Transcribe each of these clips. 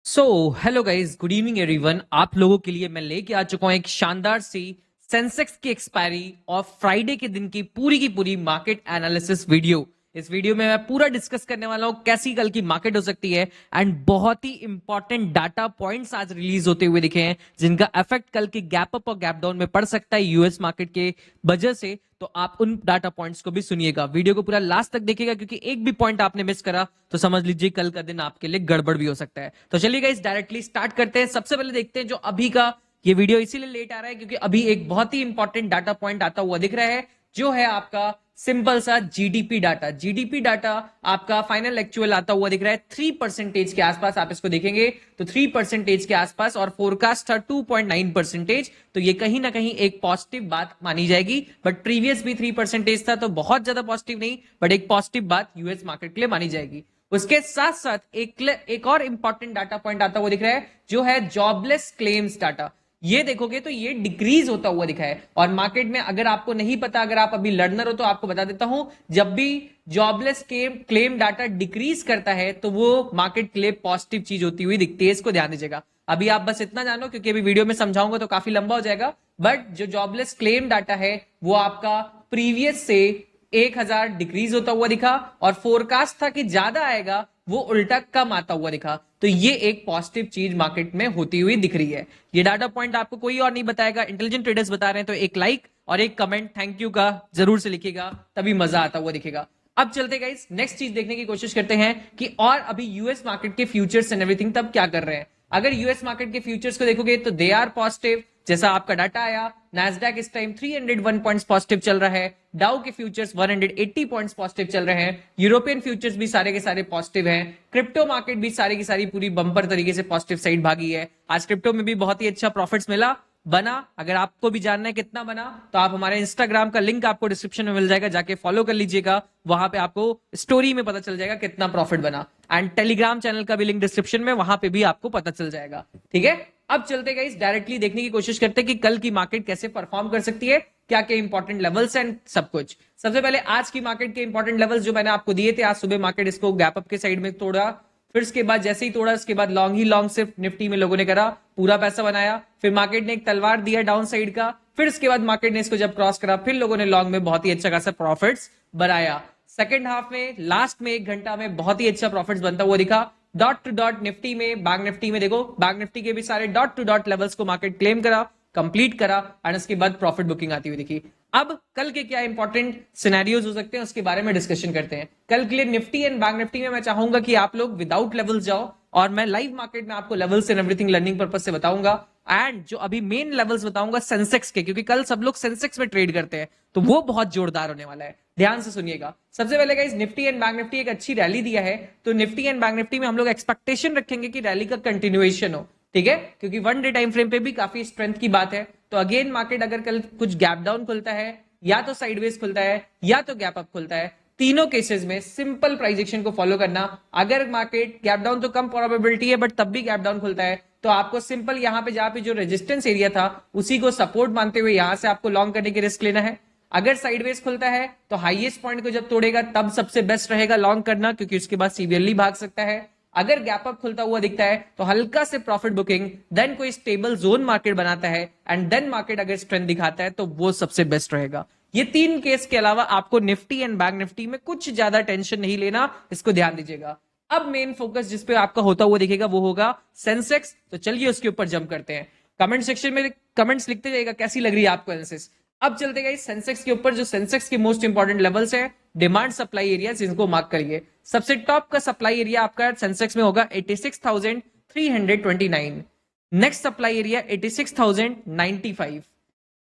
So hello guys, good evening everyone. आप लोगों के लिए मैं लेके आ चुका हूं एक शानदार सी सेंसेक्स की एक्सपायरी और फ्राइडे के दिन की पूरी मार्केट एनालिसिस वीडियो। इस वीडियो में मैं पूरा डिस्कस करने वाला हूं कैसी कल की मार्केट हो सकती है एंड बहुत ही इंपॉर्टेंट डाटा पॉइंट्स आज रिलीज होते हुए दिखे हैं जिनका इफेक्ट कल के गैप अप और गैप डाउन में पड़ सकता है यूएस मार्केट के वजह से। तो आप उन डाटा पॉइंट्स को भी सुनिएगा, वीडियो को पूरा लास्ट तक देखिएगा क्योंकि एक भी पॉइंट आपने मिस करा तो समझ लीजिए कल का दिन आपके लिए गड़बड़ भी हो सकता है। तो चलिए गाइस डायरेक्टली स्टार्ट करते हैं। सबसे पहले देखते हैं जो अभी का ये वीडियो इसीलिए लेट आ रहा है क्योंकि अभी एक बहुत ही इंपॉर्टेंट डाटा पॉइंट आता हुआ दिख रहा है जो है आपका सिंपल सा जीडीपी डाटा। जीडीपी डाटा आपका फाइनल एक्चुअल आता हुआ दिख रहा है 3% के आसपास। आप इसको देखेंगे तो 3% के आसपास और फोरकास्ट था 2.9%। तो ये कहीं ना कहीं एक पॉजिटिव बात मानी जाएगी, बट प्रीवियस भी 3% था तो बहुत ज्यादा पॉजिटिव नहीं, बट एक पॉजिटिव बात यूएस मार्केट के लिए मानी जाएगी। उसके साथ साथ एक और इंपॉर्टेंट डाटा पॉइंट आता हुआ दिख रहा है जो है जॉबलेस क्लेम्स डाटा। ये देखोगे तो ये डिक्रीज होता हुआ दिखा है और मार्केट में अगर आपको नहीं पता, अगर आप अभी लर्नर हो तो आपको बता देता हूं, जब भी जॉबलेस क्लेम डाटा डिक्रीज करता है तो वो मार्केट के लिए पॉजिटिव चीज होती हुई दिखती है। इसको ध्यान दीजिएगा। अभी आप बस इतना जानो क्योंकि अभी वीडियो में समझाऊंगा तो काफी लंबा हो जाएगा, बट जो जॉबलेस क्लेम डाटा है वो आपका प्रीवियस से 1,000 डिक्रीज होता हुआ दिखा और फोरकास्ट था कि ज्यादा आएगा, वो उल्टा कम आता हुआ दिखा। तो ये एक पॉजिटिव चीज मार्केट में होती हुई दिख रही है। ये डाटा पॉइंट आपको कोई और नहीं बताएगा, इंटेलिजेंट ट्रेडर्स बता रहे हैं। तो एक लाइक और एक कमेंट थैंक यू का जरूर से लिखिएगा, तभी मजा आता हुआ दिखेगा। अब चलते गाइस नेक्स्ट चीज देखने की कोशिश करते हैं कि और अभी यूएस मार्केट के फ्यूचर्स एंड एवरीथिंग तब क्या कर रहे हैं। अगर यूएस मार्केट के फ्यूचर्स को देखोगे तो दे आर पॉजिटिव। जैसा आपका डाटा आया, नैस्डैक इस टाइम 301 पॉइंट्स पॉजिटिव चल रहा है, डाउ के फ्यूचर्स 180 पॉइंट्स पॉजिटिव चल रहे हैं, यूरोपियन फ्यूचर्स भी सारे के सारे पॉजिटिव हैं, क्रिप्टो मार्केट भी सारी की सारी पूरी बंपर तरीके से पॉजिटिव साइड भागी है। आज क्रिप्टो में भी बहुत ही अच्छा प्रॉफिट्स मिला बना। अगर आपको भी जानना है कितना बना तो आप हमारे इंस्टाग्राम का लिंक आपको डिस्क्रिप्शन में मिल जाएगा, जाके फॉलो कर लीजिएगा। वहां पे आपको स्टोरी में पता चल जाएगा कितना प्रॉफिट बना। एंड टेलीग्राम चैनल का भी लिंक डिस्क्रिप्शन में, वहां पे भी आपको पता चल जाएगा। ठीक है, अब चलते गाइस डायरेक्टली देखने की कोशिश करते हैं कि कल की मार्केट कैसे परफॉर्म कर सकती है, क्या क्या इंपॉर्टेंट लेवल्स एंड सब कुछ। सबसे पहले आज की मार्केट के इंपॉर्टेंट लेवल्स जो मैंने आपको दिए थे। आज सुबह मार्केट इसको गैप अप के साइड में तोड़ा, फिर उसके बाद जैसे ही तोड़ा उसके बाद लॉन्ग ही लॉन्ग सिर्फ निफ्टी में लोगों ने करा, पूरा पैसा बनाया। फिर मार्केट ने एक तलवार दिया डाउन साइड का, फिर उसके बाद मार्केट ने इसको जब क्रॉस करा फिर लोगों ने लॉन्ग में बहुत ही अच्छा खासा प्रॉफिट्स बनाया। सेकंड हाफ में लास्ट में 1 घंटा में बहुत ही अच्छा प्रॉफिट्स बनता हुआ दिखा। डॉट टू डॉट निफ्टी में, बैंक निफ्टी में देखो, बैंक निफ्टी के भी सारे डॉट टू डॉट लेवल्स को मार्केट क्लेम करा, कंप्लीट करा एंड उसके बाद प्रॉफिट बुकिंग आती हुई दिखी। अब कल के क्या इंपॉर्टेंट सिनेरियोज हो सकते हैं उसके बारे में डिस्कशन करते हैं। कल के लिए निफ्टी एंड बैंक निफ्टी में मैं चाहूंगा कि आप लोग विदाउट लेवल्स जाओ और मैं लाइव मार्केट में आपको levels and everything learning purpose से बताऊंगा। एंड जो अभी मेन लेवल्स बताऊंगा सेंसेक्स के, क्योंकि कल सब लोग सेंसेक्स में ट्रेड करते हैं तो वो बहुत जोरदार होने वाला है, ध्यान से सुनिएगा। सबसे पहले guys Nifty and bank Nifty एक अच्छी रैली दिया है, तो निफ्टी एंड बैंक निफ्टी में हम लोग एक्सपेक्टेशन रखेंगे कि रैली का कंटिन्यूएशन हो। ठीक है, क्योंकि 1 डे टाइम फ्रेम पे भी काफी स्ट्रेंथ की बात है। तो अगेन मार्केट अगर कल कुछ गैप डाउन खुलता है या तो साइडवेज खुलता है या तो गैप अप खुलता है, तीनों केसेस में सिंपल प्राइस एक्शन को फॉलो करना। अगर मार्केट गैप डाउन तो कम प्रोबेबिलिटी है, बट तब भी गैप डाउन खुलता है तो आपको सिंपल यहां पे जहां पे जो रेजिस्टेंस एरिया था उसी को सपोर्ट मानते हुए यहां से आपको लॉन्ग करने की रिस्क लेना है। अगर साइडवेज खुलता है तो हाईएस्ट पॉइंट को जब तोड़ेगा तब सबसे बेस्ट रहेगा लॉन्ग करना, क्योंकि उसके बाद सीवियरली भाग सकता है। अगर गैप अप खुलता हुआ दिखता है तो हल्का से प्रॉफिट बुकिंग, देन कोई स्टेबल जोन मार्केट बनाता है एंड देन मार्केट अगर स्ट्रेंथ दिखाता है तो वो सबसे बेस्ट रहेगा। ये तीन केस के अलावा आपको निफ्टी एंड बैंक निफ्टी में कुछ ज्यादा टेंशन नहीं लेना, इसको ध्यान दीजिएगा। अब मेन फोकस जिस पे आपका होता हुआ दिखेगा वो होगा सेंसेक्स। तो चलिए उसके ऊपर जंप करते हैं। कमेंट सेक्शन में कमेंट्स लिखते जाइएगा कैसी लग रही है आपको एनालिसिस। अब चलते गए सेंसेक्स के ऊपर। जो सेंसेक्स के मोस्ट इंपॉर्टेंट लेवल्स है, डिमांड सप्लाई एरिया, जिनको मार्क करिए। सबसे टॉप का सप्लाई एरिया आपका सेंसेक्स में होगा 86,329। Next supply area 86,095।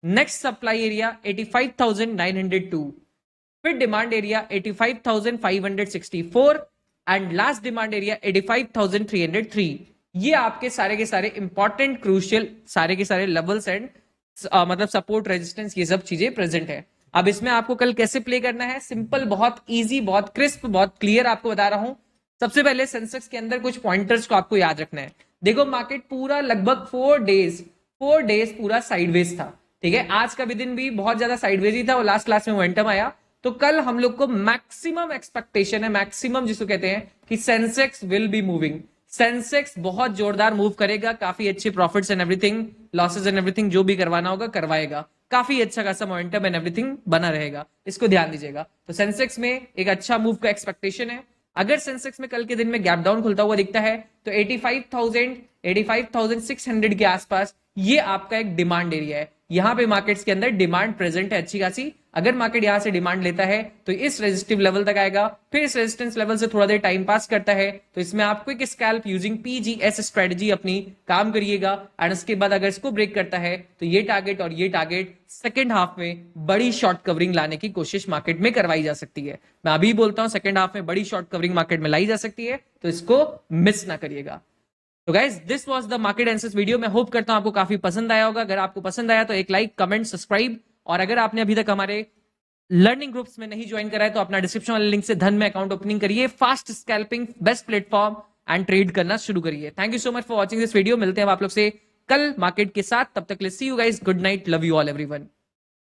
Next supply area 85,902। फिर demand area 85,564 and last demand area 85,303। ये आपके सारे के सारे इंपॉर्टेंट क्रूशियल सारे के सारे लेवल्स एंड मतलब सपोर्ट रेजिस्टेंस ये सब चीजें प्रेजेंट है। अब इसमें आपको कल कैसे प्ले करना है, सिंपल, बहुत इजी, बहुत क्रिस्प, बहुत क्लियर आपको बता रहा हूं। सबसे पहले सेंसेक्स के अंदर कुछ पॉइंटर्स को आपको याद रखना है। देखो मार्केट पूरा लगभग 4 डेज पूरा साइडवेज था। ठीक है, आज का भी दिन भी बहुत ज्यादा साइडवेज ही था और लास्ट क्लास में मोमेंटम आया। तो कल हम लोग को मैक्सिमम एक्सपेक्टेशन है, मैक्सिमम जिसको कहते हैं कि Sensex will be moving. Sensex बहुत जोरदार मूव करेगा, काफी अच्छे profits and everything, losses and everything जो भी करवाना होगा करवाएगा, काफी अच्छा खासा मोमेंटम एंड एवरीथिंग बना रहेगा, इसको ध्यान दीजिएगा। तो सेंसेक्स में एक अच्छा मूव का एक्सपेक्टेशन है। अगर सेंसेक्स में कल के दिन में गैप डाउन खुलता हुआ दिखता है तो 85,600 के आसपास ये आपका एक डिमांड एरिया है। यहां पे मार्केट्स के अंदर डिमांड प्रेजेंट है अच्छी खासी। अगर मार्केट यहां से डिमांड लेता है तो इस रेजिस्टिव लेवल तक आएगा, फिर इस रेजिस्टेंस लेवल से थोड़ा देर टाइम पास करता है, तो इसमें आप quick scalp using PGS strategy अपनी काम करिएगा। एंड उसके बाद अगर इसको ब्रेक करता है तो ये टारगेट सेकेंड हाफ में बड़ी शॉर्ट कवरिंग लाने की कोशिश मार्केट में करवाई जा सकती है। मैं अभी बोलता हूं सेकेंड हाफ में बड़ी शॉर्ट कवरिंग मार्केट में लाई जा सकती है, तो इसको मिस ना करिएगा। तो guys this was the market analysis video. मैं होप करता हूं आपको काफी पसंद आया होगा। अगर आपको पसंद आया तो एक लाइक, कमेंट, सब्सक्राइब, और अगर आपने अभी तक हमारे लर्निंग ग्रुप्स में नहीं ज्वाइन करा है तो अपना डिस्क्रिप्शन वाले लिंक से धन में अकाउंट ओपनिंग करिए, fast scalping best platform and trade करना शुरू करिए। Thank you so much for watching this video. मिलते हैं आप लोग से कल मार्केट के साथ, तब तक ले see you guys, good night, love you all everyone.